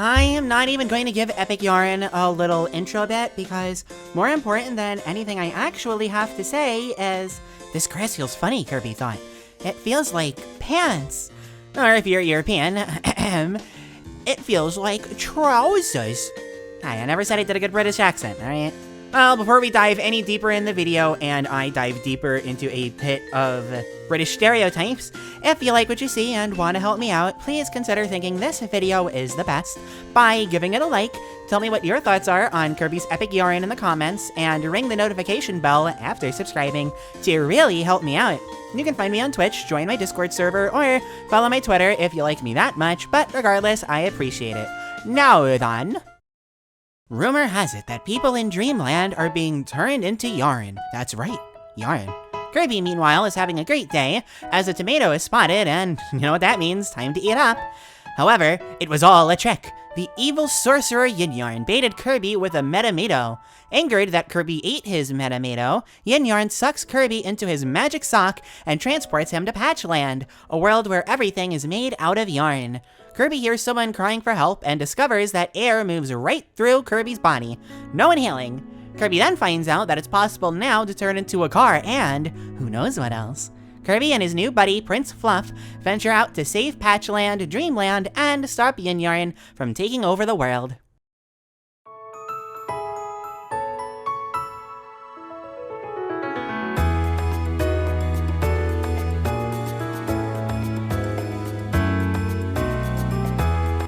I am not even going to give Epic Yarn a little intro bit because more important than anything I actually have to say is this grass feels funny, Kirby thought. It feels like pants. Or if you're European, it feels like trousers. Hi, I never said I did a good British accent, alright? Well, before we dive any deeper in the video and I dive deeper into a pit of British stereotypes, if you like what you see and want to help me out, please consider thinking this video is the best by giving it a like, tell me what your thoughts are on Kirby's Epic Yarn in the comments, and ring the notification bell after subscribing to really help me out. You can find me on Twitch, join my Discord server, or follow my Twitter if you like me that much, but regardless, I appreciate it. Now then... Rumor has it that people in Dreamland are being turned into yarn. That's right, yarn. Kirby, meanwhile, is having a great day, as a tomato is spotted, and you know what that means, time to eat up. However, it was all a trick. The evil sorcerer Yin Yarn baited Kirby with a Metamato. Angered that Kirby ate his Metamato, Yin Yarn sucks Kirby into his magic sock and transports him to Patchland, a world where everything is made out of yarn. Kirby hears someone crying for help and discovers that air moves right through Kirby's body. No inhaling. Kirby then finds out that it's possible now to turn into a car and who knows what else. Kirby and his new buddy, Prince Fluff, venture out to save Patchland, Dreamland, and stop Yin Yarn from taking over the world.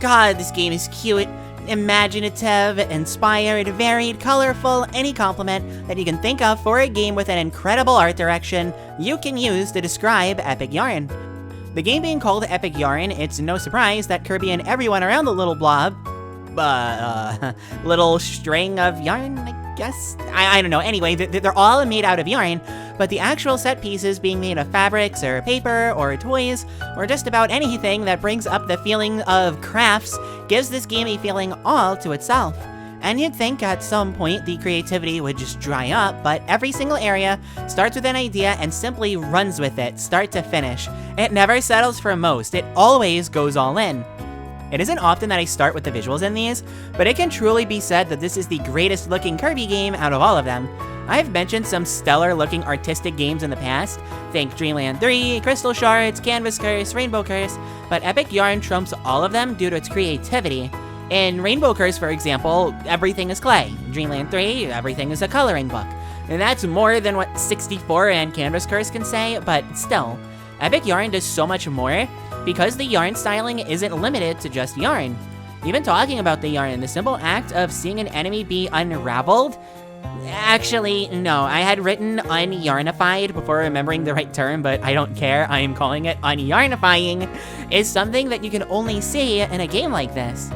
God, this game is cute, imaginative, inspired, varied, colorful, any compliment that you can think of for a game with an incredible art direction you can use to describe Epic Yarn. The game being called Epic Yarn, it's no surprise that Kirby and everyone around the little blob, little string of yarn, I guess? I don't know. Anyway, they're all made out of yarn, but the actual set pieces being made of fabrics or paper or toys or just about anything that brings up the feeling of crafts gives this game a feeling all to itself. And you'd think at some point the creativity would just dry up, but every single area starts with an idea and simply runs with it, start to finish. It never settles for most, it always goes all in. It isn't often that I start with the visuals in these, but it can truly be said that this is the greatest looking Kirby game out of all of them. I've mentioned some stellar looking artistic games in the past, think Dreamland 3, Crystal Shards, Canvas Curse, Rainbow Curse, but Epic Yarn trumps all of them due to its creativity. In Rainbow Curse, for example, everything is clay. Dreamland 3, everything is a coloring book. And that's more than what 64 and Canvas Curse can say, but still. Epic Yarn does so much more because the yarn styling isn't limited to just yarn. Even talking about the yarn, the simple act of seeing an enemy be unraveled. Actually, no, I had written unyarnified before remembering the right term, but I don't care, I am calling it unyarnifying, is something that you can only see in a game like this.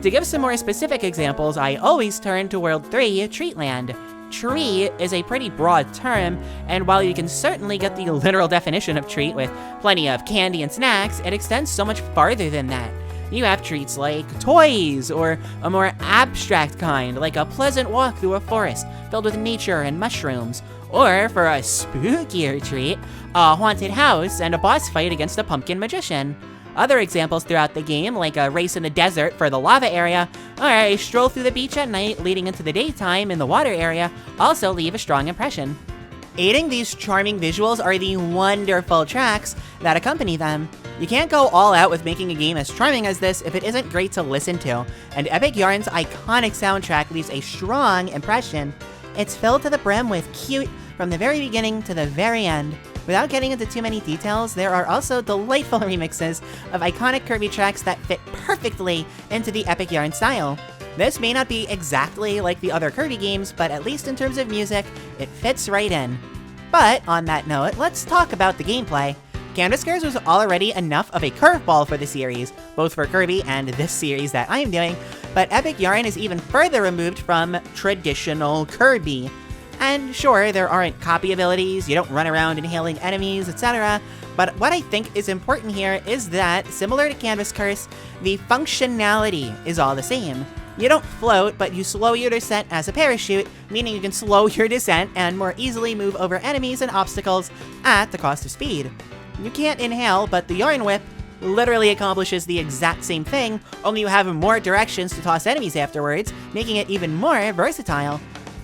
To give some more specific examples, I always turn to World 3, Treatland. Treat is a pretty broad term, and while you can certainly get the literal definition of treat with plenty of candy and snacks, it extends so much farther than that. You have treats like toys, or a more abstract kind, like a pleasant walk through a forest filled with nature and mushrooms, or for a spookier treat, a haunted house and a boss fight against a pumpkin magician. Other examples throughout the game, like a race in the desert for the lava area, or a stroll through the beach at night leading into the daytime in the water area, also leave a strong impression. Aiding these charming visuals are the wonderful tracks that accompany them. You can't go all out with making a game as charming as this if it isn't great to listen to, and Epic Yarn's iconic soundtrack leaves a strong impression. It's filled to the brim with cute from the very beginning to the very end. Without getting into too many details, there are also delightful remixes of iconic Kirby tracks that fit perfectly into the Epic Yarn style. This may not be exactly like the other Kirby games, but at least in terms of music, it fits right in. But on that note, let's talk about the gameplay. Canvas Curse was already enough of a curveball for the series, both for Kirby and this series that I'm doing, but Epic Yarn is even further removed from traditional Kirby. And sure, there aren't copy abilities, you don't run around inhaling enemies, etc. But what I think is important here is that, similar to Canvas Curse, the functionality is all the same. You don't float, but you slow your descent as a parachute, meaning you can slow your descent and more easily move over enemies and obstacles at the cost of speed. You can't inhale, but the Yarn Whip literally accomplishes the exact same thing, only you have more directions to toss enemies afterwards, making it even more versatile.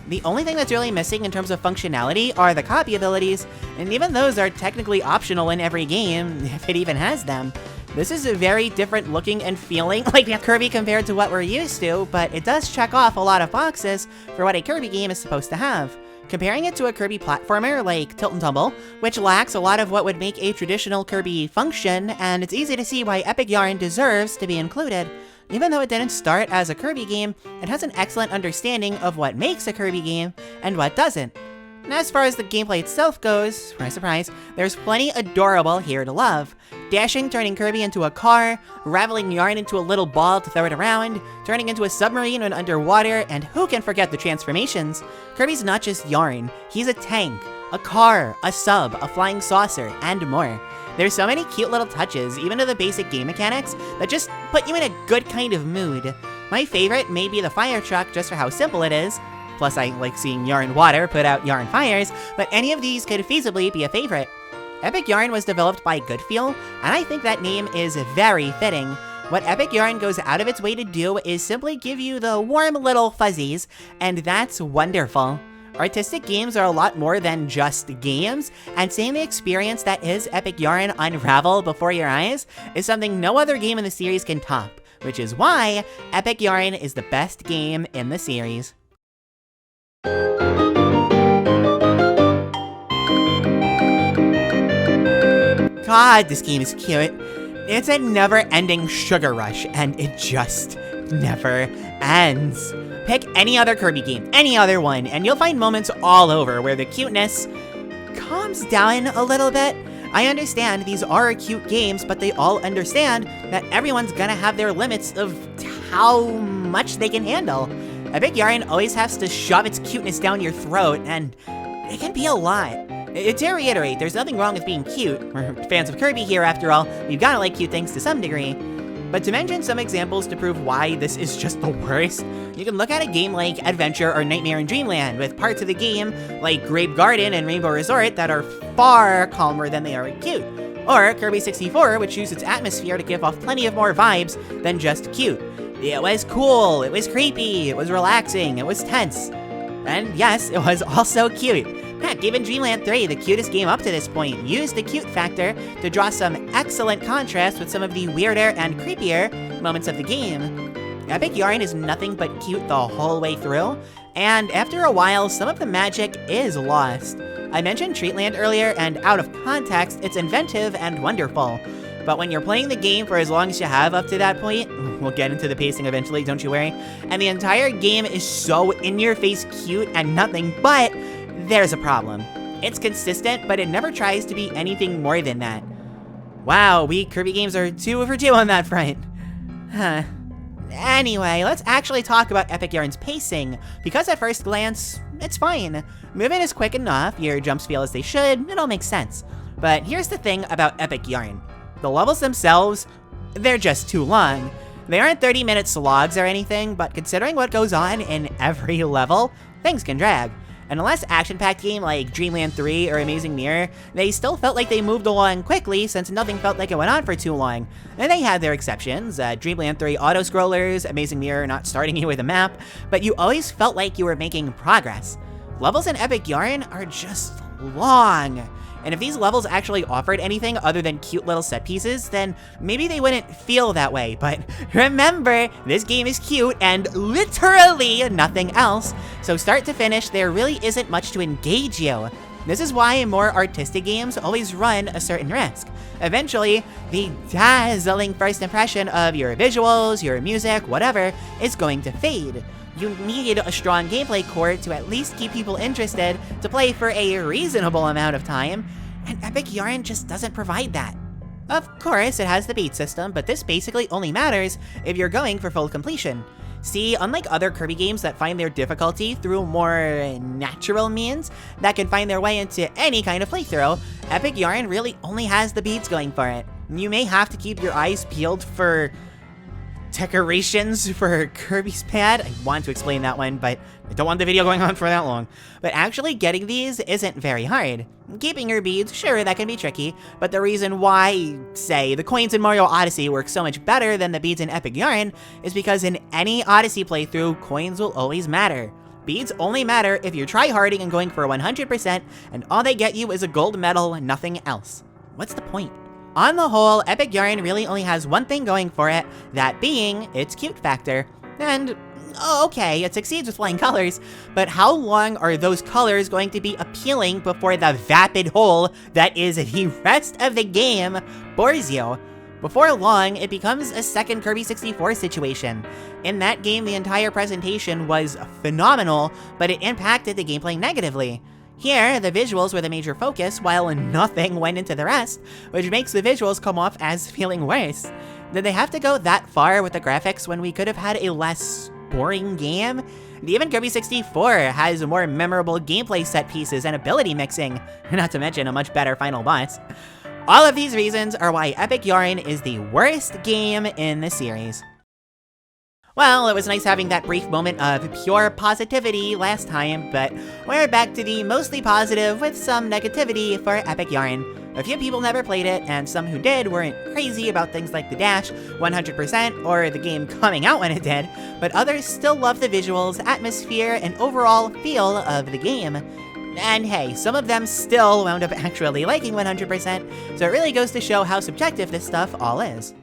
The only thing that's really missing in terms of functionality are the copy abilities, and even those are technically optional in every game, if it even has them. This is a very different looking and feeling like Kirby compared to what we're used to, but it does check off a lot of boxes for what a Kirby game is supposed to have. Comparing it to a Kirby platformer like Tilt and Tumble, which lacks a lot of what would make a traditional Kirby function, and it's easy to see why Epic Yarn deserves to be included. Even though it didn't start as a Kirby game, it has an excellent understanding of what makes a Kirby game and what doesn't. And as far as the gameplay itself goes, surprise surprise, there's plenty adorable here to love. Dashing, turning Kirby into a car, raveling Yarn into a little ball to throw it around, turning into a submarine when underwater, and who can forget the transformations? Kirby's not just Yarn, he's a tank, a car, a sub, a flying saucer, and more. There's so many cute little touches, even to the basic game mechanics, that just put you in a good kind of mood. My favorite may be the fire truck just for how simple it is. Plus, I like seeing Yarn Water put out Yarn Fires, but any of these could feasibly be a favorite. Epic Yarn was developed by Goodfeel, and I think that name is very fitting. What Epic Yarn goes out of its way to do is simply give you the warm little fuzzies, and that's wonderful. Artistic games are a lot more than just games, and seeing the experience that is Epic Yarn unravel before your eyes is something no other game in the series can top, which is why Epic Yarn is the best game in the series. God, this game is cute. It's a never-ending sugar rush, and it just never ends. Pick any other Kirby game, any other one, and you'll find moments all over where the cuteness calms down a little bit. I understand these are cute games, but they all understand that everyone's gonna have their limits of how much they can handle. Epic Yarn always has to shove its cuteness down your throat, and it can be a lot. To reiterate, there's nothing wrong with being cute. We're fans of Kirby here, after all. We've gotta like cute things to some degree. But to mention some examples to prove why this is just the worst, you can look at a game like Adventure or Nightmare in Dreamland, with parts of the game, like Grape Garden and Rainbow Resort, that are far calmer than they are cute. Or Kirby 64, which used its atmosphere to give off plenty of more vibes than just cute. It was cool, it was creepy, it was relaxing, it was tense. And yes, it was also cute. Heck, even Dreamland 3, the cutest game up to this point, used the cute factor to draw some excellent contrast with some of the weirder and creepier moments of the game. Epic Yarn is nothing but cute the whole way through, and after a while, some of the magic is lost. I mentioned Treatland earlier, and out of context, it's inventive and wonderful. But when you're playing the game for as long as you have up to that point, we'll get into the pacing eventually, don't you worry, and the entire game is so in-your-face cute and nothing but, there's a problem. It's consistent, but it never tries to be anything more than that. Wow, we Kirby games are 2 for 2 on that front. Huh. Anyway, let's actually talk about Epic Yarn's pacing, because at first glance, it's fine. Movement is quick enough, your jumps feel as they should, it all makes sense. But here's the thing about Epic Yarn. The levels themselves, they're just too long. They aren't 30-minute slogs or anything, but considering what goes on in every level, things can drag. And a less action-packed game like Dreamland 3 or Amazing Mirror, they still felt like they moved along quickly since nothing felt like it went on for too long. And they had their exceptions, Dreamland 3 auto-scrollers, Amazing Mirror not starting you with a map, but you always felt like you were making progress. Levels in Epic Yarn are just long. And if these levels actually offered anything other than cute little set pieces, then maybe they wouldn't feel that way. But remember, this game is cute and literally nothing else. So start to finish, there really isn't much to engage you. This is why more artistic games always run a certain risk. Eventually, the dazzling first impression of your visuals, your music, whatever, is going to fade. You need a strong gameplay core to at least keep people interested to play for a reasonable amount of time, and Epic Yarn just doesn't provide that. Of course, it has the beat system, but this basically only matters if you're going for full completion. See, unlike other Kirby games that find their difficulty through more natural means that can find their way into any kind of playthrough, Epic Yarn really only has the beats going for it. You may have to keep your eyes peeled for decorations for Kirby's pad. I want to explain that one, but I don't want the video going on for that long. But actually getting these isn't very hard. Keeping your beads, sure, that can be tricky, but the reason why, say, the coins in Mario Odyssey work so much better than the beads in Epic Yarn is because in any Odyssey playthrough, coins will always matter. Beads only matter if you're tryharding and going for 100%, and all they get you is a gold medal and nothing else. What's the point? On the whole, Epic Yarn really only has one thing going for it, that being its cute factor. And, okay, it succeeds with flying colors, but how long are those colors going to be appealing before the vapid hole that is the rest of the game bores you? Before long, it becomes a second Kirby 64 situation. In that game, the entire presentation was phenomenal, but it impacted the gameplay negatively. Here, the visuals were the major focus, while nothing went into the rest, which makes the visuals come off as feeling worse. Did they have to go that far with the graphics when we could have had a less boring game? Even Kirby 64 has more memorable gameplay set pieces and ability mixing, not to mention a much better final boss. All of these reasons are why Epic Yarn is the worst game in the series. Well, it was nice having that brief moment of pure positivity last time, but we're back to the mostly positive with some negativity for Epic Yarn. A few people never played it, and some who did weren't crazy about things like the dash, 100%, or the game coming out when it did, but others still love the visuals, atmosphere, and overall feel of the game. And hey, some of them still wound up actually liking 100%, so it really goes to show how subjective this stuff all is.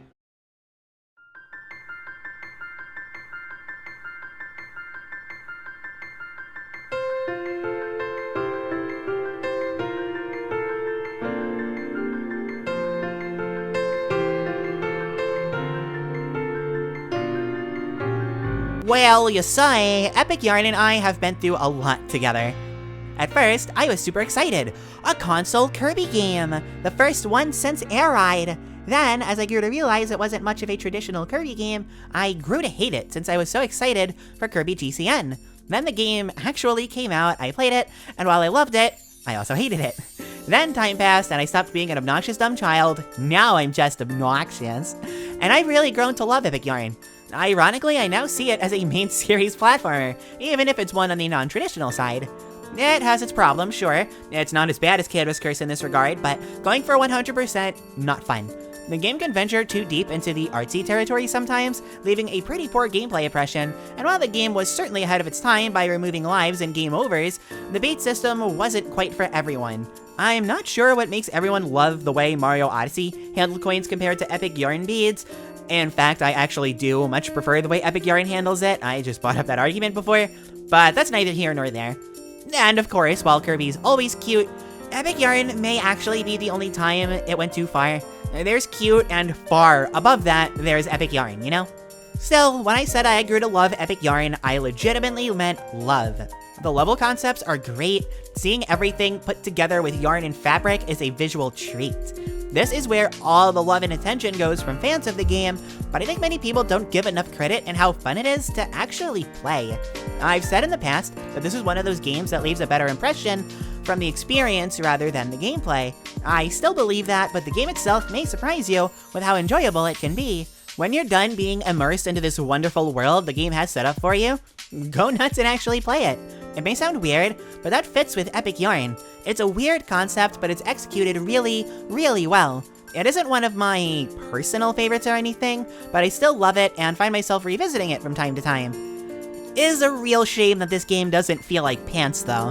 Well, you say, Epic Yarn and I have been through a lot together. At first, I was super excited. A console Kirby game! The first one since Air Ride! Then, as I grew to realize it wasn't much of a traditional Kirby game, I grew to hate it since I was so excited for Kirby GCN. Then the game actually came out, I played it, and while I loved it, I also hated it. Then time passed and I stopped being an obnoxious dumb child. Now I'm just obnoxious. And I've really grown to love Epic Yarn. Ironically, I now see it as a main series platformer, even if it's one on the non-traditional side. It has its problems, sure. It's not as bad as Cuteness Curse in this regard, but going for 100%, not fun. The game can venture too deep into the artsy territory sometimes, leaving a pretty poor gameplay impression, and while the game was certainly ahead of its time by removing lives and game overs, the bait system wasn't quite for everyone. I'm not sure what makes everyone love the way Mario Odyssey handled coins compared to Epic Yarn beads. In fact, I actually do much prefer the way Epic Yarn handles it. I just brought up that argument before, but that's neither here nor there. And of course, while Kirby's always cute, Epic Yarn may actually be the only time it went too far. There's cute, and far above that, there's Epic Yarn, you know? Still, when I said I grew to love Epic Yarn, I legitimately meant love. The level concepts are great. Seeing everything put together with yarn and fabric is a visual treat. This is where all the love and attention goes from fans of the game, but I think many people don't give enough credit in how fun it is to actually play. I've said in the past that this is one of those games that leaves a better impression from the experience rather than the gameplay. I still believe that, but the game itself may surprise you with how enjoyable it can be. When you're done being immersed into this wonderful world the game has set up for you, go nuts and actually play it. It may sound weird, but that fits with Epic Yarn. It's a weird concept, but it's executed really, really well. It isn't one of my personal favorites or anything, but I still love it and find myself revisiting it from time to time. It is a real shame that this game doesn't feel like pants, though.